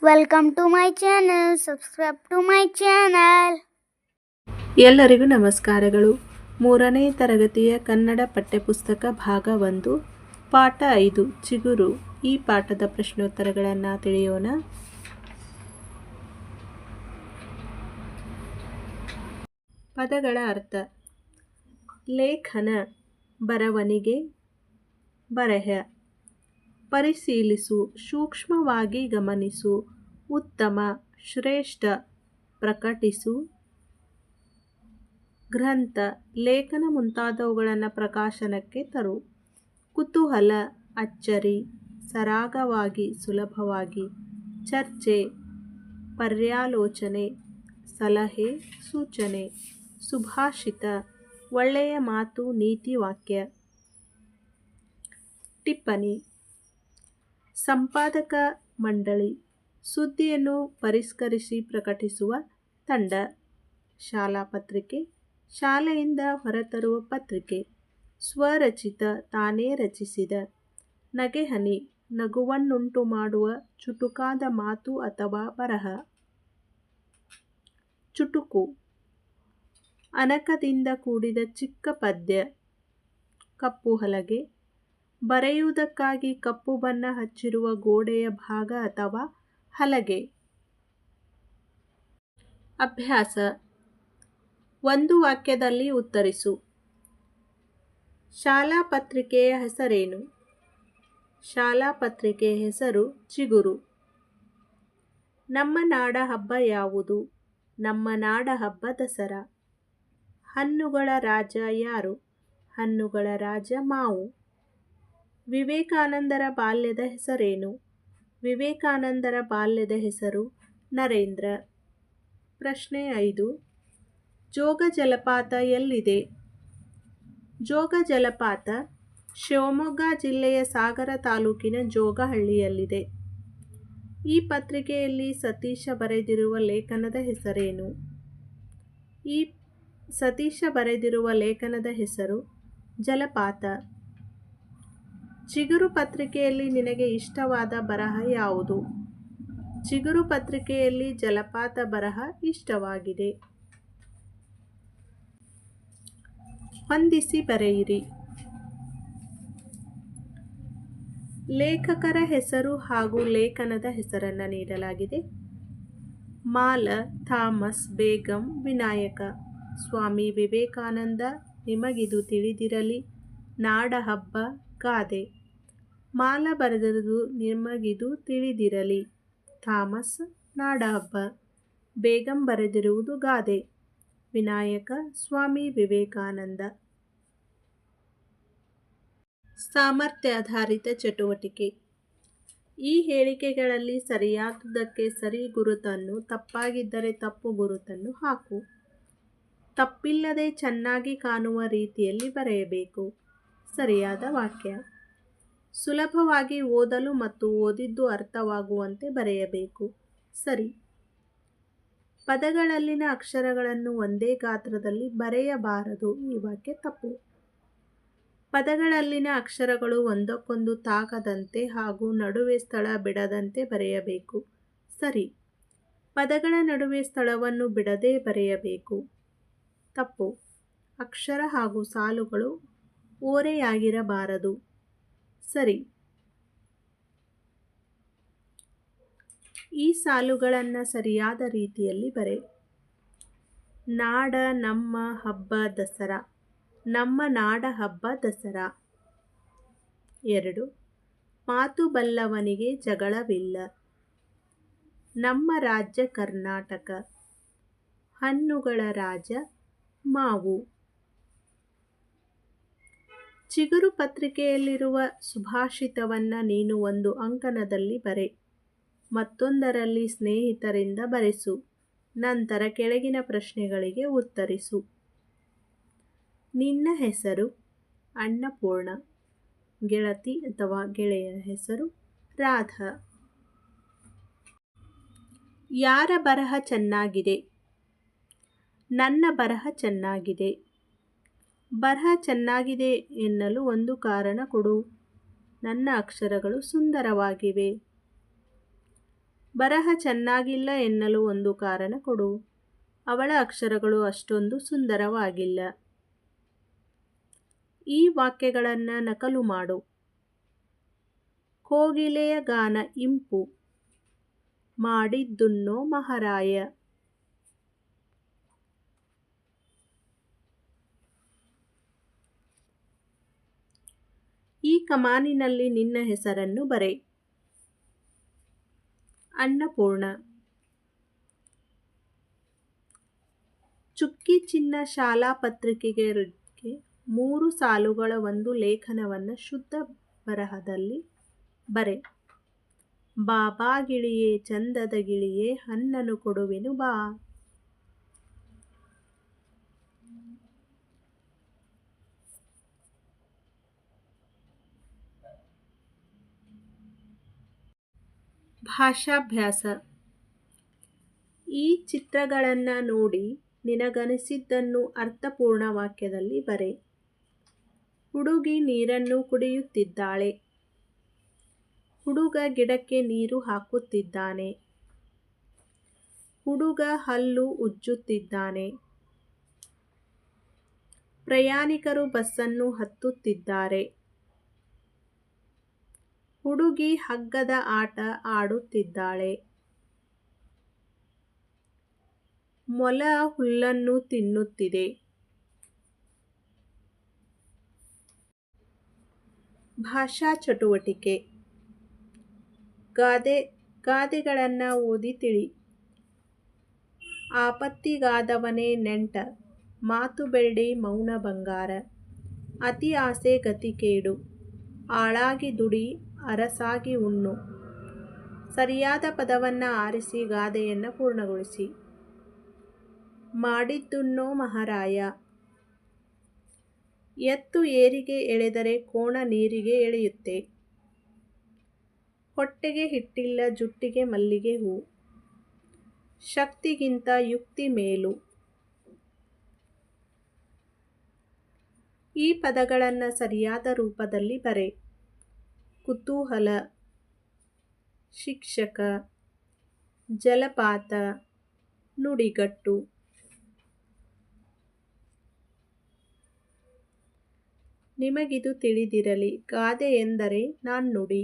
Welcome to my channel. Subscribe to my channel. ಎಲ್ಲರಿಗೂ ನಮಸ್ಕಾರಗಳು. 3ನೇ ತರಗತಿಯ ಕನ್ನಡ ಪಠ್ಯಪುಸ್ತಕ ಭಾಗ 1 ಪಾಠ 5 ಚಿಗುರು. ಈ ಪಾಠದ ಪ್ರಶ್ನೋತ್ತರಗಳನ್ನು ತಿಳಿಯೋಣ. ಪದಗಳ ಅರ್ಥ. ಲೇಖನ ಬರವಣಿಗೆ, ಬರೆಹ. ಪರಿಶೀಲಿಸು, ಸೂಕ್ಷ್ಮವಾಗಿ ಗಮನಿಸು, ಉತ್ತಮ, ಶ್ರೇಷ್ಠ, ಪ್ರಕಟಿಸು, ಗ್ರಂಥ, ಲೇಖನ ಮುಂತಾದವುಗಳನ್ನು ಪ್ರಕಾಶನಕ್ಕೆ ತರು. ಕುತೂಹಲ, ಅಚ್ಚರಿ, ಸರಾಗವಾಗಿ, ಸುಲಭವಾಗಿ. ಚರ್ಚೆ, ಪರ್ಯಾಲೋಚನೆ, ಸಲಹೆ, ಸೂಚನೆ. ಸುಭಾಷಿತ, ಒಳ್ಳೆಯ ಮಾತು, ನೀತಿ ವಾಕ್ಯ. ಟಿಪ್ಪಣಿ. ಸಂಪಾದಕ ಮಂಡಳಿ, ಸುದ್ದಿಯನ್ನು ಪರಿಷ್ಕರಿಸಿ ಪ್ರಕಟಿಸುವ ತಂಡ. ಶಾಲಾ ಪತ್ರಿಕೆ, ಶಾಲೆಯಿಂದ ಹೊರತರುವ ಪತ್ರಿಕೆ. ಸ್ವರಚಿತ, ತಾನೇ ರಚಿಸಿದ. ನಗೆಹನಿ, ನಗುವನ್ನುಂಟು ಮಾಡುವ ಚುಟುಕಾದ ಮಾತು ಅಥವಾ ಬರಹ. ಚುಟುಕು, ಅನಕದಿಂದ ಕೂಡಿದ ಚಿಕ್ಕ ಪದ್ಯ. ಕಪ್ಪು ಹಲಗೆ, ಬರೆಯುವುದಕ್ಕಾಗಿ ಕಪ್ಪು ಬಣ್ಣ ಹಚ್ಚಿರುವ ಗೋಡೆಯ ಭಾಗ ಅಥವಾ ಹಲಗೆ. ಅಭ್ಯಾಸ. ಒಂದು ವಾಕ್ಯದಲ್ಲಿ ಉತ್ತರಿಸು. ಶಾಲಾ ಪತ್ರಿಕೆಯ ಹೆಸರೇನು? ಶಾಲಾ ಪತ್ರಿಕೆಯ ಹೆಸರು ಚಿಗುರು. ನಮ್ಮ ನಾಡ ಹಬ್ಬ ಯಾವುದು? ನಮ್ಮ ನಾಡ ಹಬ್ಬ ದಸರಾ. ಹಣ್ಣುಗಳ ರಾಜ ಯಾರು? ಹಣ್ಣುಗಳ ರಾಜ ಮಾವು. ವಿವೇಕಾನಂದರ ಬಾಲ್ಯದ ಹೆಸರೇನು? ವಿವೇಕಾನಂದರ ಬಾಲ್ಯದ ಹೆಸರು ನರೇಂದ್ರ. ಪ್ರಶ್ನೆ 5. ಜೋಗ ಜಲಪಾತ ಎಲ್ಲಿದೆ? ಜೋಗ ಜಲಪಾತ ಶಿವಮೊಗ್ಗ ಜಿಲ್ಲೆಯ ಸಾಗರ ತಾಲೂಕಿನ ಜೋಗಹಳ್ಳಿಯಲ್ಲಿದೆ. ಈ ಪತ್ರಿಕೆಯಲ್ಲಿ ಸತೀಶ ಬರೆದಿರುವ ಲೇಖನದ ಹೆಸರೇನು? ಈ ಸತೀಶ ಬರೆದಿರುವ ಲೇಖನದ ಹೆಸರು ಜಲಪಾತ. ಚಿಗುರು ಪತ್ರಿಕೆಯಲ್ಲಿ ನಿನಗೆ ಇಷ್ಟವಾದ ಬರಹ ಯಾವುದು? ಚಿಗುರು ಪತ್ರಿಕೆಯಲ್ಲಿ ಜಲಪಾತ ಬರಹ ಇಷ್ಟವಾಗಿದೆ. ಹೊಂದಿಸಿ ಬರೆಯಿರಿ. ಲೇಖಕರ ಹೆಸರು ಹಾಗೂ ಲೇಖನದ ಹೆಸರನ್ನು ನೀಡಲಾಗಿದೆ. ಮಾಲ, ಥಾಮಸ್, ಬೇಗಂ, ವಿನಾಯಕ. ಸ್ವಾಮಿ ವಿವೇಕಾನಂದ, ನಿಮಗಿದು ತಿಳಿದಿರಲಿ, ನಾಡ ಹಬ್ಬ, ಗಾದೆ. ಮಾಲ ಬರೆದಿರುವುದು ನಿಮಗಿದು ತಿಳಿದಿರಲಿ, ಥಾಮಸ್, ನಾಡಹಬ್ಬ. ಬೇಗಂ ಬರೆದಿರುವುದು ಗಾದೆ, ವಿನಾಯಕ, ಸ್ವಾಮಿ ವಿವೇಕಾನಂದ. ಸಾಮರ್ಥ್ಯಾಧಾರಿತ ಚಟುವಟಿಕೆ. ಈ ಹೇಳಿಕೆಗಳಲ್ಲಿ ಸರಿಯಾದುದಕ್ಕೆ ಸರಿ ಗುರುತನ್ನು, ತಪ್ಪಾಗಿದ್ದರೆ ತಪ್ಪು ಗುರುತನ್ನು ಹಾಕು. ತಪ್ಪಿಲ್ಲದೆ ಚೆನ್ನಾಗಿ ಕಾಣುವ ರೀತಿಯಲ್ಲಿ ಬರೆಯಬೇಕು. ಸರಿಯಾದ ವಾಕ್ಯ. ಸುಲಭವಾಗಿ ಓದಲು ಮತ್ತು ಓದಿದ್ದು ಅರ್ಥವಾಗುವಂತೆ ಬರೆಯಬೇಕು. ಸರಿ. ಪದಗಳಲ್ಲಿನ ಅಕ್ಷರಗಳನ್ನು ಒಂದೇ ಗಾತ್ರದಲ್ಲಿ ಬರೆಯಬಾರದು. ಈ ವಾಕ್ಯ ತಪ್ಪು. ಪದಗಳಲ್ಲಿನ ಅಕ್ಷರಗಳು ಒಂದಕ್ಕೊಂದು ತಾಕದಂತೆ ಹಾಗೂ ನಡುವೆ ಸ್ಥಳ ಬಿಡದಂತೆ ಬರೆಯಬೇಕು. ಸರಿ. ಪದಗಳ ನಡುವೆ ಸ್ಥಳವನ್ನು ಬಿಡದೆ ಬರೆಯಬೇಕು. ತಪ್ಪು. ಅಕ್ಷರ ಹಾಗೂ ಸಾಲುಗಳು ಓರೆಯಾಗಿರಬಾರದು. ಸರಿ. ಈ ಸಾಲುಗಳನ್ನು ಸರಿಯಾದ ರೀತಿಯಲ್ಲಿ ಬರೆ. ನಾಡ ನಮ್ಮ ಹಬ್ಬ ದಸರಾ. ನಮ್ಮ ನಾಡ ಹಬ್ಬ ದಸರಾ. 2. ಮಾತು ಬಲ್ಲವನಿಗೆ ಜಗಳವಿಲ್ಲ. ನಮ್ಮ ರಾಜ್ಯ ಕರ್ನಾಟಕ. ಹಣ್ಣುಗಳ ರಾಜ ಮಾವು. ಚಿಗುರು ಪತ್ರಿಕೆಯಲ್ಲಿರುವ ಸುಭಾಷಿತವನ್ನು ನೀನು ಒಂದು ಅಂಕಣದಲ್ಲಿ ಬರೆ. ಮತ್ತೊಂದರಲ್ಲಿ ಸ್ನೇಹಿತರಿಂದ ಬರೆಸು. ನಂತರ ಕೆಳಗಿನ ಪ್ರಶ್ನೆಗಳಿಗೆ ಉತ್ತರಿಸು. ನಿನ್ನ ಹೆಸರು? ಅನ್ನಪೂರ್ಣ. ಗೆಳತಿ ಅಥವಾ ಗೆಳೆಯನ ಹೆಸರು? ರಾಧಾ. ಯಾರ ಬರಹ ಚೆನ್ನಾಗಿದೆ? ನನ್ನ ಬರಹ ಚೆನ್ನಾಗಿದೆ. ಬರಹ ಚೆನ್ನಾಗಿದೆ ಎನ್ನಲು ಒಂದು ಕಾರಣ ಕೊಡು. ನನ್ನ ಅಕ್ಷರಗಳು ಸುಂದರವಾಗಿವೆ. ಬರಹ ಚೆನ್ನಾಗಿಲ್ಲ ಎನ್ನಲು ಒಂದು ಕಾರಣ ಕೊಡು. ಅವಳ ಅಕ್ಷರಗಳು ಅಷ್ಟೊಂದು ಸುಂದರವಾಗಿಲ್ಲ. ಈ ವಾಕ್ಯಗಳನ್ನು ನಕಲು ಮಾಡು. ಕೋಗಿಲೆಯ ಗಾನ ಇಂಪು, ಮಾಡಿದ್ದುಣ್ಣೋ ಮಹಾರಾಯ. ಈ ಕಮಾನಿನಲ್ಲಿ ನಿನ್ನ ಹೆಸರನ್ನು ಬರೆ. ಅನ್ನಪೂರ್ಣ. ಚುಕ್ಕಿ ಚಿನ್ನ ಶಾಲಾ ಪತ್ರಿಕೆಗೆ 3 ಸಾಲುಗಳ ಒಂದು ಲೇಖನವನ್ನು ಶುದ್ಧ ಬರಹದಲ್ಲಿ ಬರೆ. ಬಾ ಗಿಳಿಯೇ ಚಂದದ ಗಿಳಿಯೇ ಹಣ್ಣನ್ನು ಕೊಡುವೆನು ಬಾ. ಭಾಷಾಭ್ಯಾಸ. ಈ ಚಿತ್ರಗಳನ್ನು ನೋಡಿ ನಿನಗನಿಸಿದ್ದನ್ನು ಅರ್ಥಪೂರ್ಣ ವಾಕ್ಯದಲ್ಲಿ ಬರೆ. ಹುಡುಗಿ ನೀರನ್ನು ಕುಡಿಯುತ್ತಿದ್ದಾಳೆ. ಹುಡುಗ ಗಿಡಕ್ಕೆ ನೀರು ಹಾಕುತ್ತಿದ್ದಾನೆ. ಹುಡುಗ ಹಲ್ಲು ಉಜ್ಜುತ್ತಿದ್ದಾನೆ. ಪ್ರಯಾಣಿಕರು ಬಸ್ಸನ್ನು ಹತ್ತುತ್ತಿದ್ದಾರೆ. ಹುಡುಗಿ ಹಗ್ಗದ ಆಟ ಆಡುತ್ತಿದ್ದಾಳೆ. ಮೊಲ ಹುಲ್ಲನ್ನು ತಿನ್ನುತ್ತಿದೆ. ಭಾಷಾ ಚಟುವಟಿಕೆ. ಗಾದೆಗಳನ್ನು ಓದಿ ತಿಳಿ. ಆಪತ್ತಿಗಾದವನೇ ನೆಂಟ, ಮಾತು ಬೆಳ್ಳಿ ಮೌನ ಬಂಗಾರ. ಅತಿ ಆಸೆ ಗತಿ ಕೇಡು, ಆಳಾಗಿ ದುಡಿ ಅರಸಾಗಿ ಉಣ್ಣು. ಸರಿಯಾದ ಪದವನ್ನು ಆರಿಸಿ ಗಾದೆಯನ್ನು ಪೂರ್ಣಗೊಳಿಸಿ. ಮಾಡಿದ್ದುಣ್ಣೋ ಮಹಾರಾಯ. ಎತ್ತು ಏರಿಗೆ ಎಳೆದರೆ ಕೋಣ ನೀರಿಗೆ ಎಳೆಯುತ್ತೆ. ಹೊಟ್ಟೆಗೆ ಹಿಟ್ಟಿಲ್ಲ ಜುಟ್ಟಿಗೆ ಮಲ್ಲಿಗೆ ಹೂ. ಶಕ್ತಿಗಿಂತ ಯುಕ್ತಿ ಮೇಲು. ಈ ಪದಗಳನ್ನು ಸರಿಯಾದ ರೂಪದಲ್ಲಿ ಬರೆ. ಕುತೂಹಲ, ಶಿಕ್ಷಕ, ಜಲಪಾತ, ನುಡಿಗಟ್ಟು. ನಿಮಗಿದು ತಿಳಿದಿರಲಿ. ಗಾದೆ ಎಂದರೆ ನಾಣ್ಣುಡಿ.